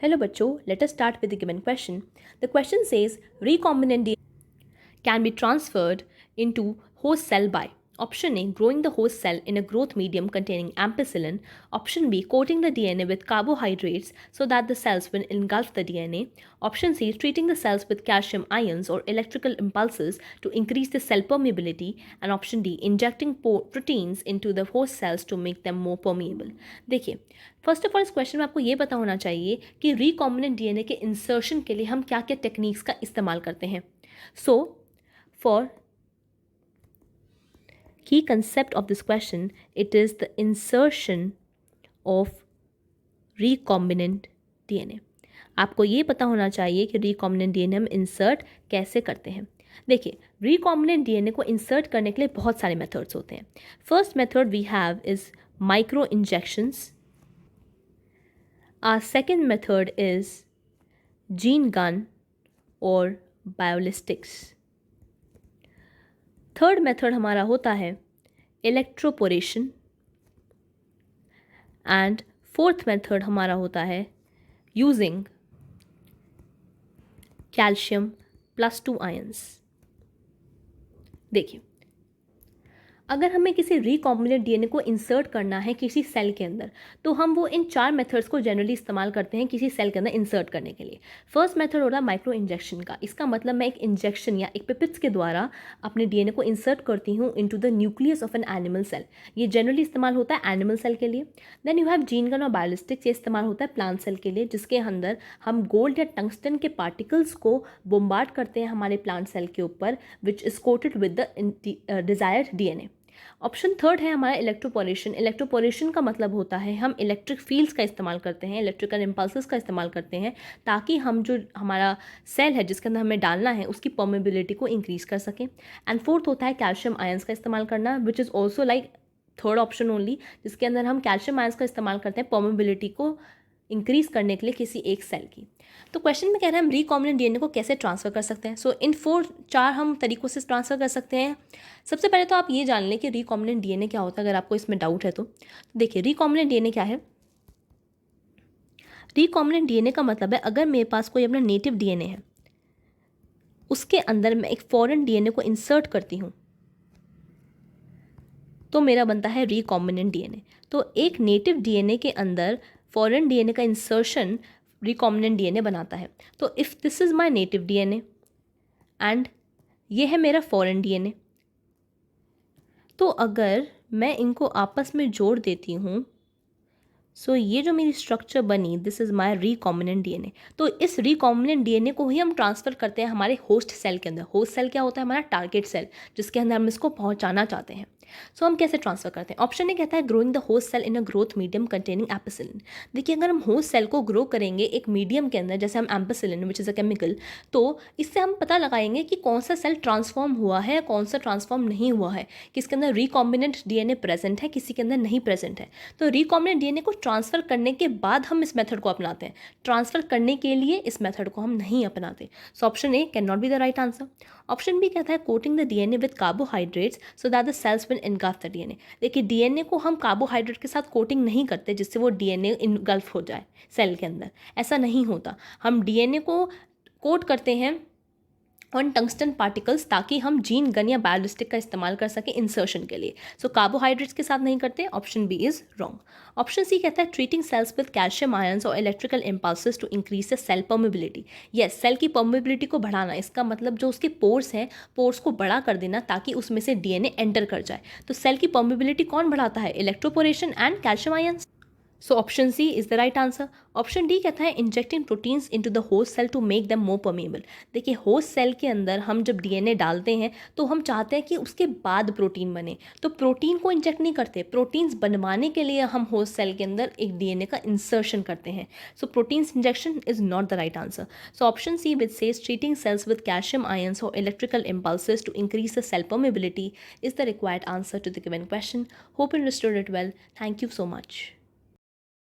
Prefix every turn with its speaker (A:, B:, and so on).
A: Hello bachcho, let us start with the given question. The question says recombinant DNA can be transferred into host cell by option A growing the host cell in a growth medium containing ampicillin, option B coating the DNA with carbohydrates so that the cells will engulf the DNA, option C treating the cells with calcium ions or electrical impulses to increase the cell permeability, and option D injecting proteins into the host cells to make them more permeable. देखिए, first of all इस question में आपको ये पता होना चाहिए कि recombinant DNA के इंसर्शन के लिए हम क्या क्या टेक्निक्स का इस्तेमाल करते हैं. So for key concept of this question, it is the insertion of recombinant DNA. आपको ये पता होना चाहिए कि रिकॉम्बिनेंट डीएनए हम इंसर्ट कैसे करते हैं. देखिए, रिकॉम्बिनेंट डीएनए को इंसर्ट करने के लिए बहुत सारे मेथड्स होते हैं. First method we have is micro injections. Our second method is gene gun or biolistics. Third method हमारा होता है इलेक्ट्रोपोरेशन. एंड फोर्थ मेथड हमारा होता है यूजिंग कैल्शियम +2 आयंस. देखिए, अगर हमें किसी रिकॉम्बिनेंट डीएनए को इंसर्ट करना है किसी सेल के अंदर, तो हम वो इन 4 मेथड्स को जनरली इस्तेमाल करते हैं किसी सेल के अंदर इंसर्ट करने के लिए. फर्स्ट मेथड हो रहा है माइक्रो इंजेक्शन का. इसका मतलब मैं एक इंजेक्शन या एक पिपिट्स के द्वारा अपने डीएनए को इंसर्ट करती हूँ into the nucleus of an animal cell. ये जनरली इस्तेमाल होता है एनिमल सेल के लिए. Then you have gene gun और बायोलिस्टिक्स. ये इस्तेमाल होता है प्लांट सेल के लिए, जिसके अंदर हम गोल्ड या टंगस्टन के पार्टिकल्स को बोम्बार्ड करते हैं हमारे प्लांट सेल के ऊपर, which is coated with the desired DNA. Option third है हमारा इलेक्ट्रोपोरेशन. इलेक्ट्रोपोरेशन का मतलब होता है हम इलेक्ट्रिक फील्ड्स का इस्तेमाल करते हैं, इलेक्ट्रिकल इम्पल्सेस का इस्तेमाल करते हैं, ताकि हम जो हमारा सेल है जिसके अंदर हमें डालना है उसकी परमेबिलिटी को इंक्रीज कर सकें. एंड फोर्थ होता है कैल्शियम आयंस का इस्तेमाल करना, which is also like third option only, जिसके अंदर हम कैल्शियम आयंस का इस्तेमाल करते हैं परमेबिलिटी को इंक्रीज करने के लिए किसी एक सेल की. तो क्वेश्चन में कह रहे हैं हम रिकॉम्बिनेंट डीएनए को कैसे ट्रांसफर कर सकते हैं. सो इन 4 हम तरीकों से ट्रांसफर कर सकते हैं. सबसे पहले तो आप ये जान लें कि रिकॉम्बिनेंट डीएनए क्या होता है, अगर आपको इसमें डाउट है तो. देखिए, रिकॉम्बिनेंट डीएनए क्या है. रिकॉम्बिनेंट डीएनए का मतलब है अगर मेरे पास कोई अपना नेटिव डीएनए है, उसके अंदर मैं एक फॉरेन डीएनए को इंसर्ट करती हूँ, तो मेरा बनता है रिकॉम्बिनेंट डीएनए. तो एक नेटिव डीएनए के अंदर फॉरेन डीएनए का इंसर्शन रिकॉम्बिनेंट डीएनए बनाता है. तो if this is my native DNA and ये है मेरा फॉरेन डीएनए, तो अगर मैं इनको आपस में जोड़ देती हूँ, सो ये जो मेरी स्ट्रक्चर बनी, this is my recombinant DNA. तो इस रिकॉम्बिनेंट डीएनए को ही हम ट्रांसफ़र करते हैं हमारे होस्ट सेल के अंदर. होस्ट सेल क्या होता है, हमारा टारगेट सेल, जिसके अंदर हम इसको पहुंचाना चाहते हैं. सो हम कैसे ट्रांसफ़र करते हैं. ऑप्शन ए कहता है growing the host cell in a growth medium containing ampicillin. देखिए, अगर हम होस्ट सेल को ग्रो करेंगे एक मीडियम के अंदर, जैसे हम ampicillin which is a chemical, तो इससे हम पता लगाएंगे कि कौन सा सेल ट्रांसफॉर्म हुआ है, कौन सा ट्रांसफॉर्म नहीं हुआ है, किसके अंदर रिकॉम्बिनेंट डीएनए प्रेजेंट है, किसी के अंदर नहीं प्रेजेंट है. तो रिकॉम्बिनेंट डीएनए को ट्रांसफ़र करने के बाद हम इस मेथड को अपनाते हैं. ट्रांसफ़र करने के लिए इस मेथड को हम नहीं अपनाते. So option A can not be the right answer. Option B कहता है coating the DNA with carbohydrates so that the cells will engulf the DNA. देखिए, डीएनए को हम कार्बोहाइड्रेट के साथ कोटिंग नहीं करते जिससे वो डीएनए इनगल्फ हो जाए सेल के अंदर. ऐसा नहीं होता. हम डीएनए को कोट करते हैं ऑन टंगस्टन पार्टिकल्स, ताकि हम जीन गन या बायोलिस्टिक का इस्तेमाल कर सकें इंसर्शन के लिए. सो कार्बोहाइड्रेट्स के साथ नहीं करते. Option B is wrong. Option C कहता है treating cells with calcium ions और electrical impulses to increase the cell permeability. Yes, cell की परमेबिलिटी को बढ़ाना, इसका मतलब जो उसके पोर्स हैं, पोर्स को बड़ा कर देना ताकि उसमें से डीएनए एंटर कर जाए. तो सेल की परमेबिलिटी कौन बढ़ाता है, electroporation and calcium ions. So option C is the right answer. Option D कहता है injecting proteins into the host cell to make them more permeable. देखिए, होस्ट सेल के अंदर हम जब डीएनए डालते हैं तो हम चाहते हैं कि उसके बाद प्रोटीन बने, तो प्रोटीन को इंजेक्ट नहीं करते. प्रोटीन्स बनवाने के लिए हम होस्ट सेल के अंदर एक डीएनए का इंसर्शन करते हैं. So proteins injection is not the right answer. So option C which says treating cells with calcium ions और electrical impulses to increase the cell permeability is the required answer to the given question. Hope you understood it well. Thank you so much.